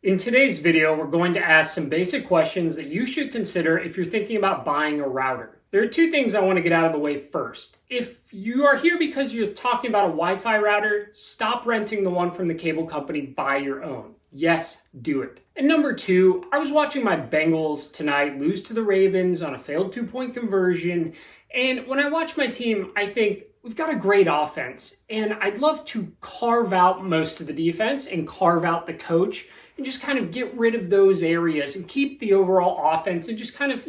In today's video, we're going to ask some basic questions that you should consider if you're thinking about buying a router. There are two things I want to get out of the way first. If you are here because you're talking about a Wi-Fi router, stop renting the one from the cable company, buy your own. Yes, do it. And number two, I was watching my Bengals tonight lose to the Ravens on a failed 2-point conversion. And when I watch my team, I think we've got a great offense. And I'd love to carve out most of the defense and carve out the coach and just kind of get rid of those areas and keep the overall offense and just kind of,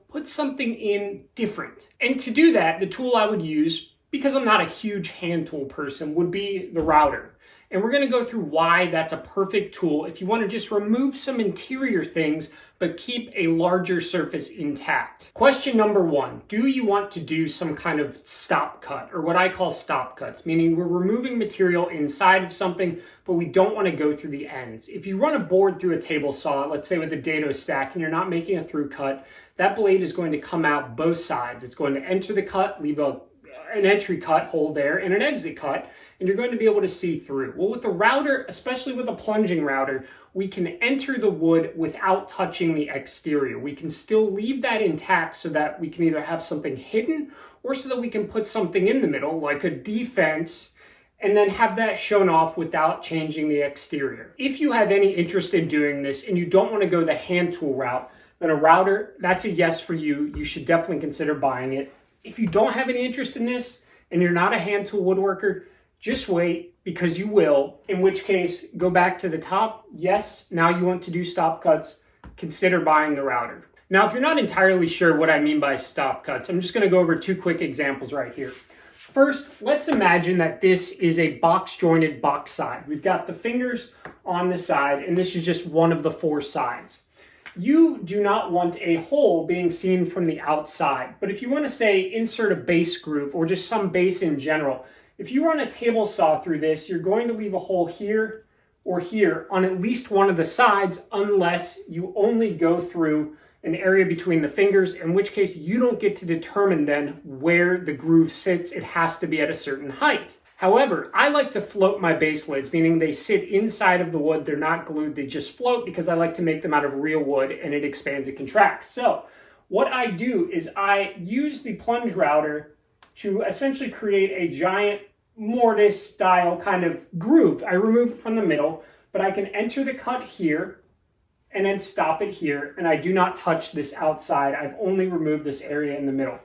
put something in different. And to do that, the tool I would use, because I'm not a huge hand tool person, would be the router. And we're going to go through why that's a perfect tool if you want to just remove some interior things but keep a larger surface intact. Question number one, do you want to do some kind of stop cut, or what I call stop cuts, meaning we're removing material inside of something, but we don't want to go through the ends. If you run a board through a table saw, let's say with a dado stack, and you're not making a through cut, that blade is going to come out both sides. It's going to enter the cut, leave an entry cut hole there, and an exit cut, and you're going to be able to see through. Well, with the router, especially with a plunging router, we can enter the wood without touching the exterior. We can still leave that intact so that we can either have something hidden or so that we can put something in the middle, like a defense, and then have that shown off without changing the exterior. If you have any interest in doing this and you don't want to go the hand tool route, then a router, that's a yes for you. You should definitely consider buying it. If you don't have any interest in this and you're not a hand tool woodworker, just wait, because you will, in which case go back to the top. Yes, now you want to do stop cuts, consider buying the router. Now, if you're not entirely sure what I mean by stop cuts, I'm just going to go over two quick examples right here. First, let's imagine that this is a box jointed box side. We've got the fingers on the side, and this is just one of the four sides. You do not want a hole being seen from the outside, but if you want to say insert a base groove or just some base in general, if you run a table saw through this, you're going to leave a hole here or here on at least one of the sides, unless you only go through an area between the fingers, in which case you don't get to determine then where the groove sits. It has to be at a certain height. However, I like to float my base lids, meaning they sit inside of the wood. They're not glued, they just float, because I like to make them out of real wood and it expands and contracts. So what I do is I use the plunge router to essentially create a giant mortise style kind of groove. I remove it from the middle, but I can enter the cut here and then stop it here, and I do not touch this outside. I've only removed this area in the middle.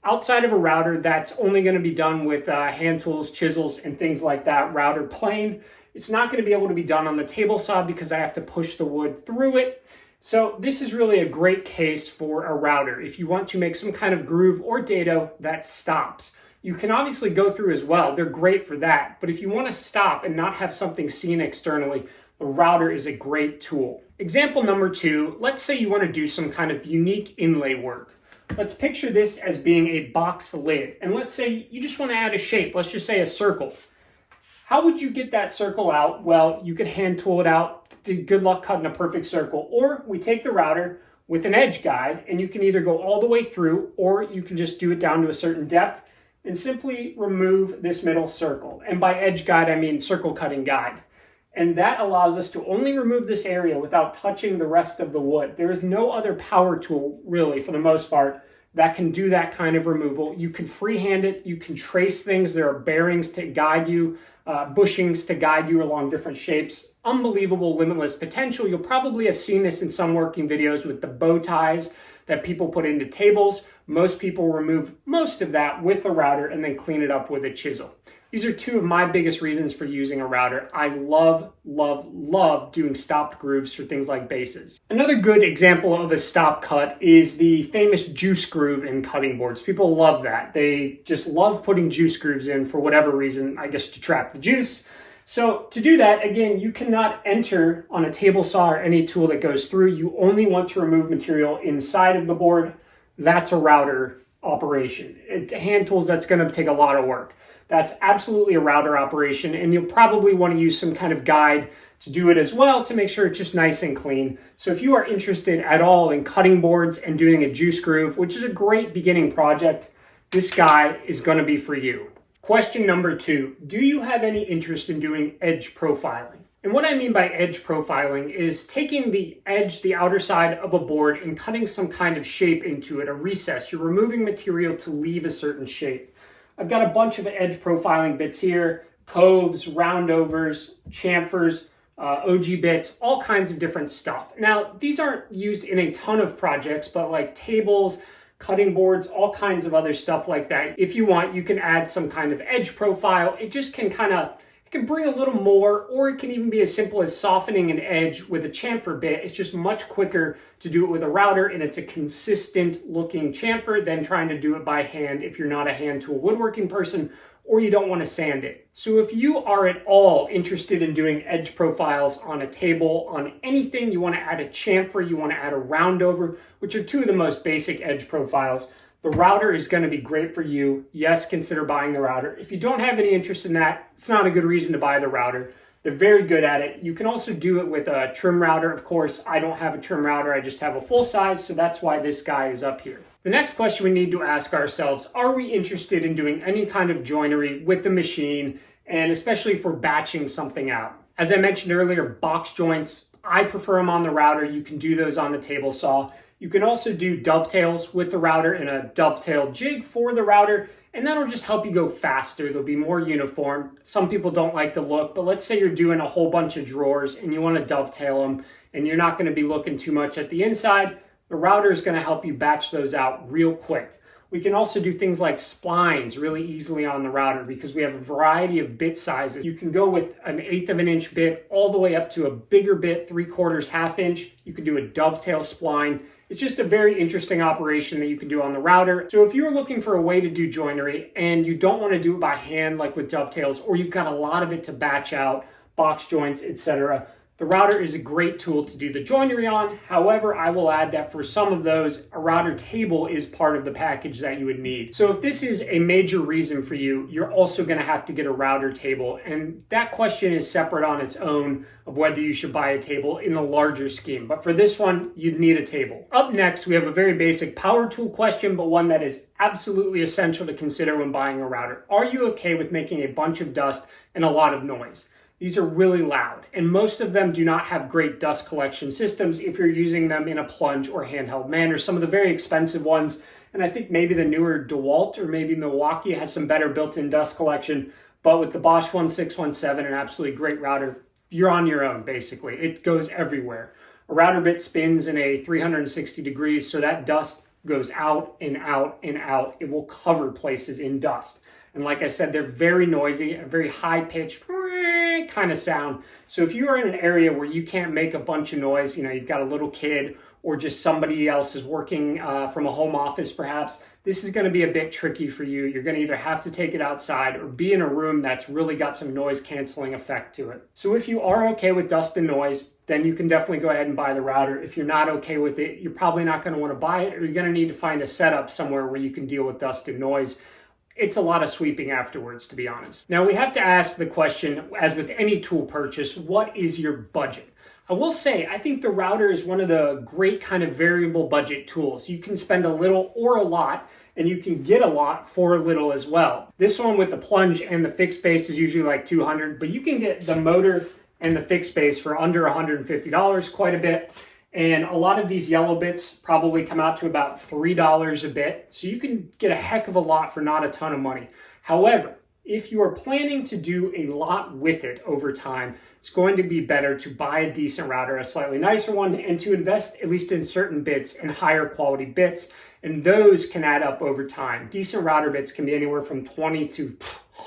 Outside of a router, that's only going to be done with hand tools, chisels, and things like that. Router plane. It's not going to be able to be done on the table saw because I have to push the wood through it. So this is really a great case for a router. If you want to make some kind of groove or dado that stops. You can obviously go through as well. They're great for that. But if you want to stop and not have something seen externally, the router is a great tool. Example number two, let's say you want to do some kind of unique inlay work. Let's picture this as being a box lid. And let's say you just want to add a shape. Let's just say a circle. How would you get that circle out? Well, you could hand tool it out. Good luck cutting a perfect circle. Or we take the router with an edge guide, and you can either go all the way through, or you can just do it down to a certain depth and simply remove this middle circle. And by edge guide, I mean circle cutting guide. And that allows us to only remove this area without touching the rest of the wood. There is no other power tool, really, for the most part, that can do that kind of removal. You can freehand it, you can trace things. There are bearings to guide you, bushings to guide you along different shapes. Unbelievable, limitless potential. You'll probably have seen this in some working videos with the bow ties that people put into tables. Most people remove most of that with a router and then clean it up with a chisel. These are two of my biggest reasons for using a router. I love, love, love doing stopped grooves for things like bases. Another good example of a stop cut is the famous juice groove in cutting boards. People love that. They just love putting juice grooves in for whatever reason, I guess to trap the juice. So to do that, again, you cannot enter on a table saw or any tool that goes through. You only want to remove material inside of the board. That's a router operation. Hand tools, that's going to take a lot of work. That's absolutely a router operation, and you'll probably want to use some kind of guide to do it as well to make sure it's just nice and clean. So if you are interested at all in cutting boards and doing a juice groove, which is a great beginning project, this guy is going to be for you. Question number two, do you have any interest in doing edge profiling? And what I mean by edge profiling is taking the edge, the outer side of a board, and cutting some kind of shape into it, a recess. You're removing material to leave a certain shape. I've got a bunch of edge profiling bits here, coves, roundovers, chamfers, OG bits, all kinds of different stuff. Now, these aren't used in a ton of projects, but like tables, cutting boards, all kinds of other stuff like that. If you want, you can add some kind of edge profile. It just can it can bring a little more, or it can even be as simple as softening an edge with a chamfer bit. It's just much quicker to do it with a router, and it's a consistent looking chamfer than trying to do it by hand if you're not a hand tool woodworking person or you don't want to sand it. So if you are at all interested in doing edge profiles on a table, on anything, you want to add a chamfer, you want to add a roundover, which are two of the most basic edge profiles, the router is going to be great for you. Yes, consider buying the router. If you don't have any interest in that, it's not a good reason to buy the router. They're very good at it. You can also do it with a trim router. Of course, I don't have a trim router. I just have a full size, so that's why this guy is up here. The next question we need to ask ourselves, are we interested in doing any kind of joinery with the machine, and especially for batching something out? As I mentioned earlier, box joints, I prefer them on the router. You can do those on the table saw. You can also do dovetails with the router and a dovetail jig for the router, and that'll just help you go faster. They'll be more uniform. Some people don't like the look, but let's say you're doing a whole bunch of drawers and you want to dovetail them and you're not going to be looking too much at the inside. The router is going to help you batch those out real quick. We can also do things like splines really easily on the router because we have a variety of bit sizes. You can go with an 1/8 of an inch bit all the way up to a bigger bit, 3/4, 1/2 inch. You can do a dovetail spline. It's just a very interesting operation that you can do on the router. So if you're looking for a way to do joinery and you don't want to do it by hand like with dovetails, or you've got a lot of it to batch out, box joints, etc., the router is a great tool to do the joinery on. However, I will add that for some of those, a router table is part of the package that you would need. So if this is a major reason for you, you're also going to have to get a router table. And that question is separate on its own of whether you should buy a table in the larger scheme. But for this one, you'd need a table. Up next, we have a very basic power tool question, but one that is absolutely essential to consider when buying a router. Are you okay with making a bunch of dust and a lot of noise? These are really loud, and most of them do not have great dust collection systems if you're using them in a plunge or handheld manner. Some of the very expensive ones, and I think maybe the newer DeWalt or maybe Milwaukee has some better built-in dust collection, but with the Bosch 1617, an absolutely great router, you're on your own, basically. It goes everywhere. A router bit spins in a 360 degrees, so that dust goes out and out and out. It will cover places in dust. And like I said, they're very noisy, a very high-pitched kind of sound. So if you are in an area where you can't make a bunch of noise, you've got a little kid or just somebody else is working from a home office perhaps, this is going to be a bit tricky for you. You're going to either have to take it outside or be in a room that's really got some noise canceling effect to it. So if you are okay with dust and noise, then you can definitely go ahead and buy the router. If you're not okay with it, you're probably not going to want to buy it, or you're going to need to find a setup somewhere where you can deal with dust and noise. It's a lot of sweeping afterwards, to be honest. Now, we have to ask the question, as with any tool purchase, what is your budget? I will say, I think the router is one of the great kind of variable budget tools. You can spend a little or a lot, and you can get a lot for a little as well. This one with the plunge and the fixed base is usually like $200, but you can get the motor and the fixed base for under $150, quite a bit. And a lot of these yellow bits probably come out to about $3 a bit. So you can get a heck of a lot for not a ton of money. However, if you are planning to do a lot with it over time, it's going to be better to buy a decent router, a slightly nicer one, and to invest at least in certain bits and higher quality bits. And those can add up over time. Decent router bits can be anywhere from $20 to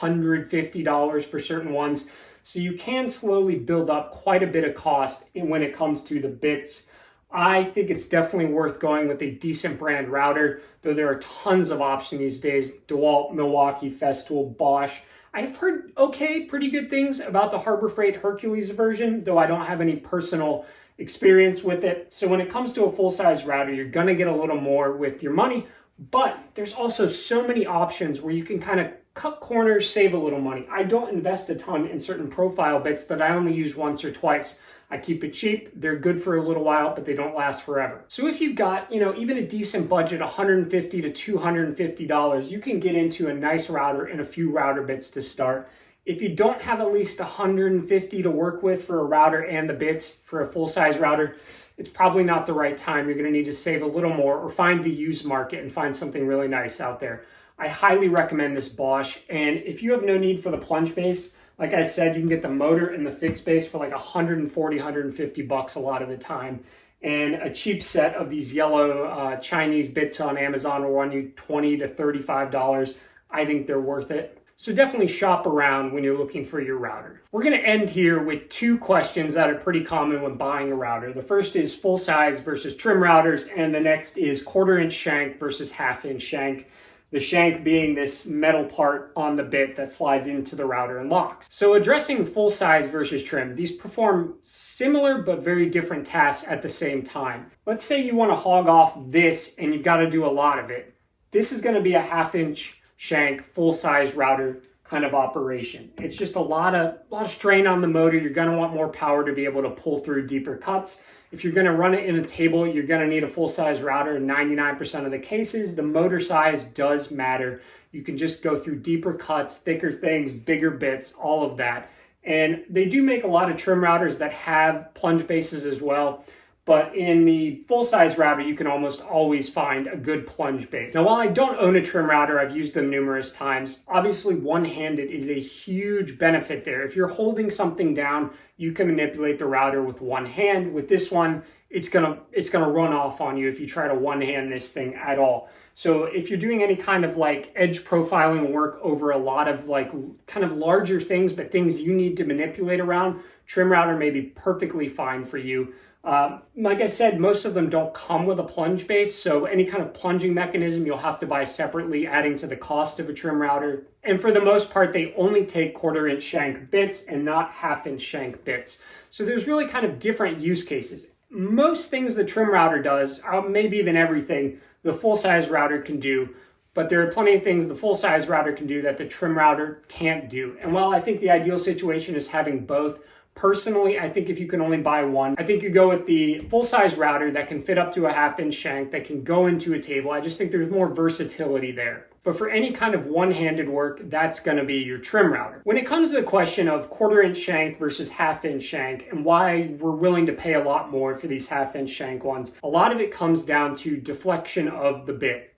$150 for certain ones. So you can slowly build up quite a bit of cost when it comes to the bits. I think it's definitely worth going with a decent brand router, though there are tons of options these days. DeWalt, Milwaukee, Festool, Bosch. I've heard pretty good things about the Harbor Freight Hercules version, though I don't have any personal experience with it. So when it comes to a full-size router, you're going to get a little more with your money, but there's also so many options where you can kind of cut corners, save a little money. I don't invest a ton in certain profile bits that I only use once or twice. I keep it cheap. They're good for a little while, but they don't last forever. So if you've got, even a decent budget, $150 to $250, you can get into a nice router and a few router bits to start. If you don't have at least 150 to work with for a router and the bits for a full-size router, it's probably not the right time. You're going to need to save a little more or find the used market and find something really nice out there. I highly recommend this Bosch. And if you have no need for the plunge base, like I said, you can get the motor and the fixed base for like 140, 150 bucks a lot of the time. And a cheap set of these yellow Chinese bits on Amazon will run you $20 to $35. I think they're worth it. So definitely shop around when you're looking for your router. We're going to end here with two questions that are pretty common when buying a router. The first is full size versus trim routers, and the next is 1/4 inch shank versus 1/2 inch shank. The shank being this metal part on the bit that slides into the router and locks. So addressing full size versus trim, these perform similar but very different tasks at the same time. Let's say you want to hog off this and you've got to do a lot of it. This is going to be a 1/2 inch shank full size router kind of operation. It's just a lot of strain on the motor. You're going to want more power to be able to pull through deeper cuts. If you're going to run it in a table, you're going to need a full-size router. In 99% of the cases, the motor size does matter. You can just go through deeper cuts, thicker things, bigger bits, all of that. And they do make a lot of trim routers that have plunge bases as well. But in the full-size router, you can almost always find a good plunge base. Now, while I don't own a trim router, I've used them numerous times. Obviously, one-handed is a huge benefit there. If you're holding something down, you can manipulate the router with one hand. With this one, it's gonna run off on you if you try to one-hand this thing at all. So if you're doing any kind of like edge profiling work over a lot of like kind of larger things, but things you need to manipulate around, trim router may be perfectly fine for you. Like I said, most of them don't come with a plunge base, so any kind of plunging mechanism you'll have to buy separately, adding to the cost of a trim router. And for the most part, they only take 1/4 inch shank bits and not 1/2 inch shank bits. So there's really kind of different use cases. Most things the trim router does, maybe even everything, the full-size router can do, but there are plenty of things the full-size router can do that the trim router can't do. And while I think the ideal situation is having both, personally, I think if you can only buy one, I think you go with the full-size router that can fit up to a 1/2 inch shank, that can go into a table. I just think there's more versatility there. But for any kind of one-handed work, that's going to be your trim router. When it comes to the question of 1/4 inch shank versus 1/2 inch shank and why we're willing to pay a lot more for these 1/2 inch shank ones, a lot of it comes down to deflection of the bit.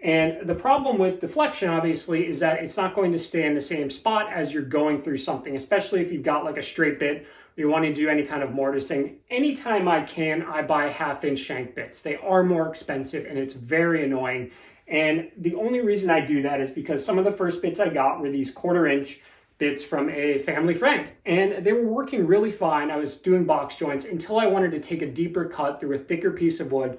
And the problem with deflection, obviously, is that it's not going to stay in the same spot as you're going through something, especially if you've got like a straight bit or you want to do any kind of mortising. Anytime I can, I buy 1/2 inch shank bits. They are more expensive and it's very annoying. And the only reason I do that is because some of the first bits I got were these 1/4 inch bits from a family friend. And they were working really fine. I was doing box joints until I wanted to take a deeper cut through a thicker piece of wood.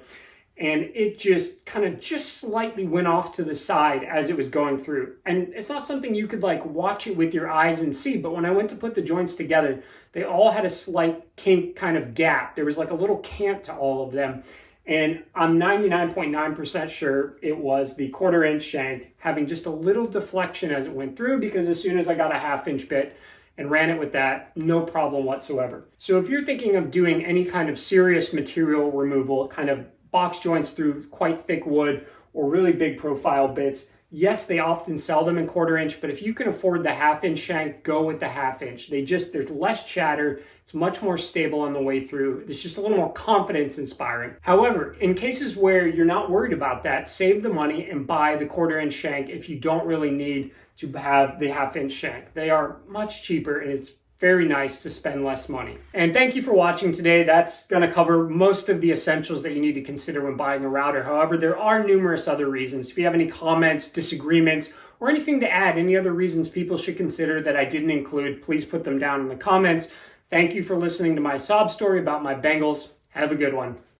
And it just kind of slightly went off to the side as it was going through. And it's not something you could like watch it with your eyes and see, but when I went to put the joints together, they all had a slight kink kind of gap. There was like a little cant to all of them. And I'm 99.9% sure it was the 1/4 inch shank having just a little deflection as it went through, because as soon as I got a 1/2 inch bit and ran it with that, no problem whatsoever. So if you're thinking of doing any kind of serious material removal, kind of box joints through quite thick wood or really big profile bits, yes, they often sell them in 1/4 inch, but if you can afford the 1/2 inch shank, go with the 1/2 inch. There's less chatter. It's much more stable on the way through. It's just a little more confidence inspiring. However, in cases where you're not worried about that, save the money and buy the 1/4 inch shank if you don't really need to have the 1/2 inch shank. They are much cheaper and it's very nice to spend less money. And thank you for watching today. That's going to cover most of the essentials that you need to consider when buying a router. However, there are numerous other reasons. If you have any comments, disagreements, or anything to add, any other reasons people should consider that I didn't include, please put them down in the comments. Thank you for listening to my sob story about my Bengals. Have a good one.